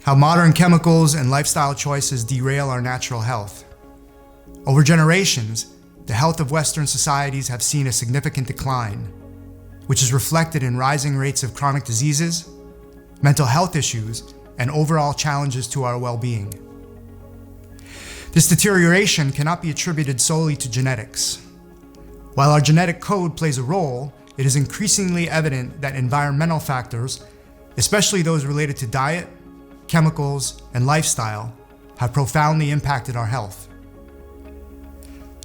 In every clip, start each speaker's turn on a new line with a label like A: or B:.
A: How modern chemicals and lifestyle choices derail our natural health. Over generations, the health of Western societies have seen a significant decline, which is reflected in rising rates of chronic diseases, mental health issues, and overall challenges to our well-being. This deterioration cannot be attributed solely to genetics. While our genetic code plays a role, it is increasingly evident that environmental factors, especially those related to diet, chemicals, and lifestyle, have profoundly impacted our health.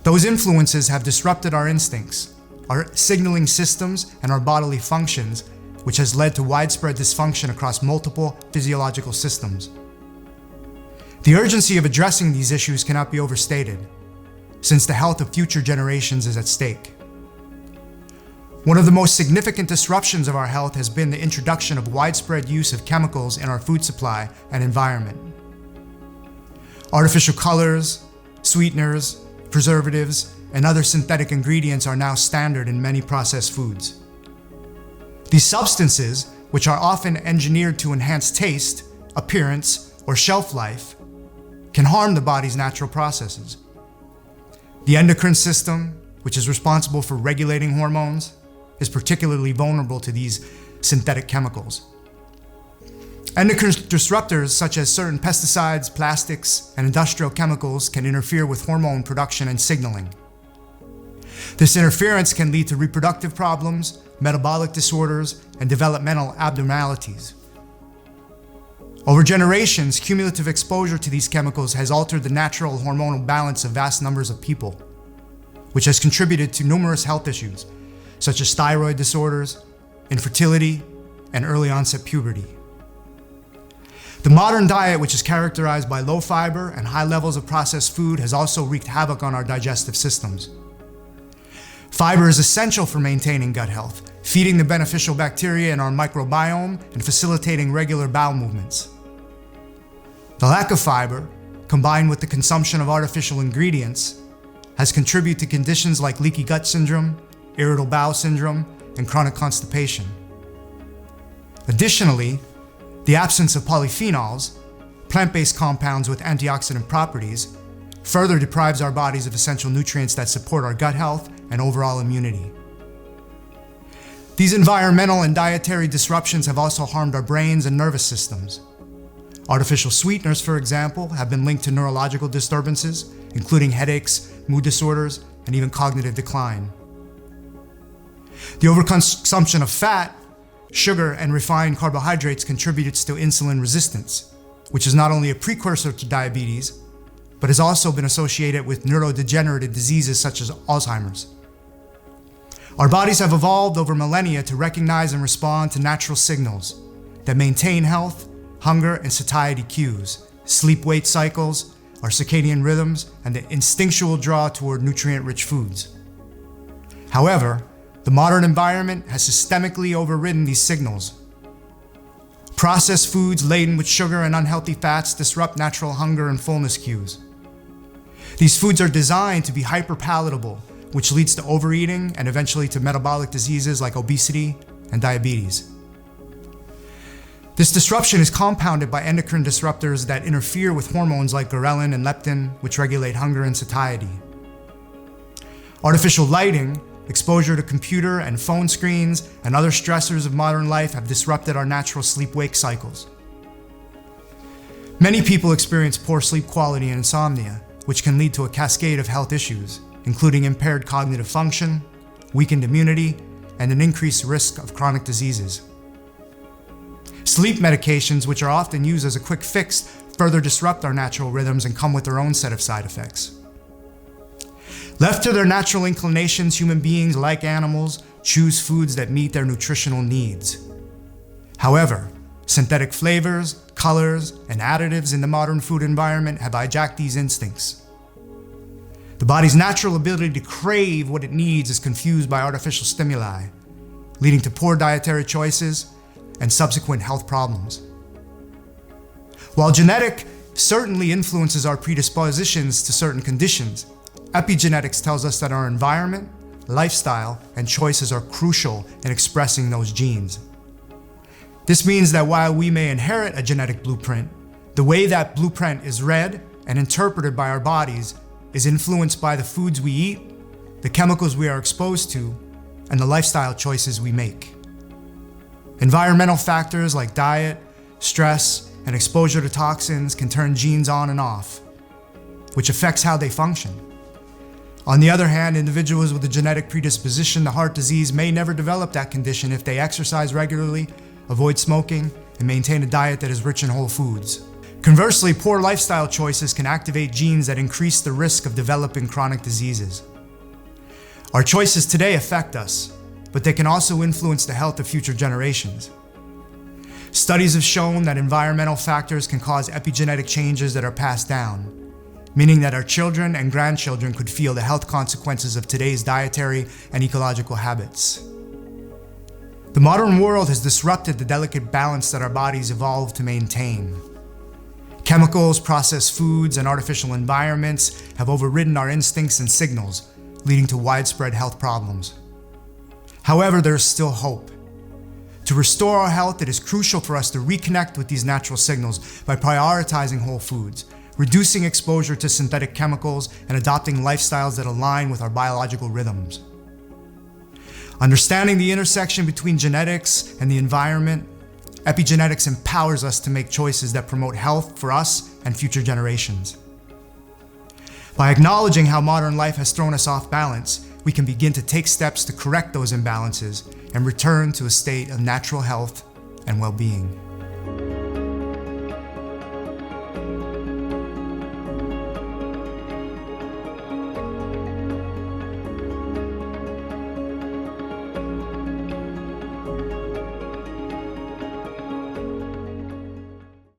A: Those influences have disrupted our instincts, our signaling systems, and our bodily functions, which has led to widespread dysfunction across multiple physiological systems. The urgency of addressing these issues cannot be overstated, since the health of future generations is at stake. One of the most significant disruptions of our health has been the introduction of widespread use of chemicals in our food supply and environment. Artificial colors, sweeteners, preservatives, and other synthetic ingredients are now standard in many processed foods. These substances, which are often engineered to enhance taste, appearance, or shelf life, can harm the body's natural processes. The endocrine system, which is responsible for regulating hormones, is particularly vulnerable to these synthetic chemicals. Endocrine disruptors such as certain pesticides, plastics, and industrial chemicals can interfere with hormone production and signaling. This interference can lead to reproductive problems, metabolic disorders, and developmental abnormalities. Over generations, cumulative exposure to these chemicals has altered the natural hormonal balance of vast numbers of people, which has contributed to numerous health issues, such as thyroid disorders, infertility, and early onset puberty. The modern diet, which is characterized by low fiber and high levels of processed food, has also wreaked havoc on our digestive systems. Fiber is essential for maintaining gut health, feeding the beneficial bacteria in our microbiome and facilitating regular bowel movements. The lack of fiber, combined with the consumption of artificial ingredients, has contributed to conditions like leaky gut syndrome, irritable bowel syndrome, and chronic constipation. Additionally, the absence of polyphenols, plant-based compounds with antioxidant properties, further deprives our bodies of essential nutrients that support our gut health and overall immunity. These environmental and dietary disruptions have also harmed our brains and nervous systems. Artificial sweeteners, for example, have been linked to neurological disturbances, including headaches, mood disorders, and even cognitive decline. The overconsumption of fat, sugar, and refined carbohydrates contributes to insulin resistance, which is not only a precursor to diabetes, but has also been associated with neurodegenerative diseases such as Alzheimer's. Our bodies have evolved over millennia to recognize and respond to natural signals that maintain health, hunger, and satiety cues, sleep-wake cycles, our circadian rhythms, and the instinctual draw toward nutrient-rich foods. However, the modern environment has systemically overridden these signals. Processed foods laden with sugar and unhealthy fats disrupt natural hunger and fullness cues. These foods are designed to be hyperpalatable, which leads to overeating and eventually to metabolic diseases like obesity and diabetes. This disruption is compounded by endocrine disruptors that interfere with hormones like ghrelin and leptin, which regulate hunger and satiety. Artificial lighting, exposure to computer and phone screens, and other stressors of modern life have disrupted our natural sleep-wake cycles. Many people experience poor sleep quality and insomnia, which can lead to a cascade of health issues, including impaired cognitive function, weakened immunity, and an increased risk of chronic diseases. Sleep medications, which are often used as a quick fix, further disrupt our natural rhythms and come with their own set of side effects. Left to their natural inclinations, human beings, like animals, choose foods that meet their nutritional needs. However, synthetic flavors, colors, and additives in the modern food environment have hijacked these instincts. The body's natural ability to crave what it needs is confused by artificial stimuli, leading to poor dietary choices and subsequent health problems. While genetic certainly influences our predispositions to certain conditions, epigenetics tells us that our environment, lifestyle, and choices are crucial in expressing those genes. This means that while we may inherit a genetic blueprint, The way that blueprint is read and interpreted by our bodies is influenced by the foods we eat, the chemicals we are exposed to, and the lifestyle choices we make. Environmental factors like diet, stress, and exposure to toxins can turn genes on and off, which affects how they function. On the other hand, individuals with a genetic predisposition to heart disease may never develop that condition if they exercise regularly, avoid smoking, and maintain a diet that is rich in whole foods. Conversely, poor lifestyle choices can activate genes that increase the risk of developing chronic diseases. Our choices today affect us, but they can also influence the health of future generations. Studies have shown that environmental factors can cause epigenetic changes that are passed down, meaning that our children and grandchildren could feel the health consequences of today's dietary and ecological habits. The modern world has disrupted the delicate balance that our bodies evolved to maintain. Chemicals, processed foods, and artificial environments have overridden our instincts and signals, leading to widespread health problems. However, there is still hope. To restore our health, it is crucial for us to reconnect with these natural signals by prioritizing whole foods, reducing exposure to synthetic chemicals, and adopting lifestyles that align with our biological rhythms. Understanding the intersection between genetics and the environment, epigenetics empowers us to make choices that promote health for us and future generations. By acknowledging how modern life has thrown us off balance, we can begin to take steps to correct those imbalances and return to a state of natural health and well-being.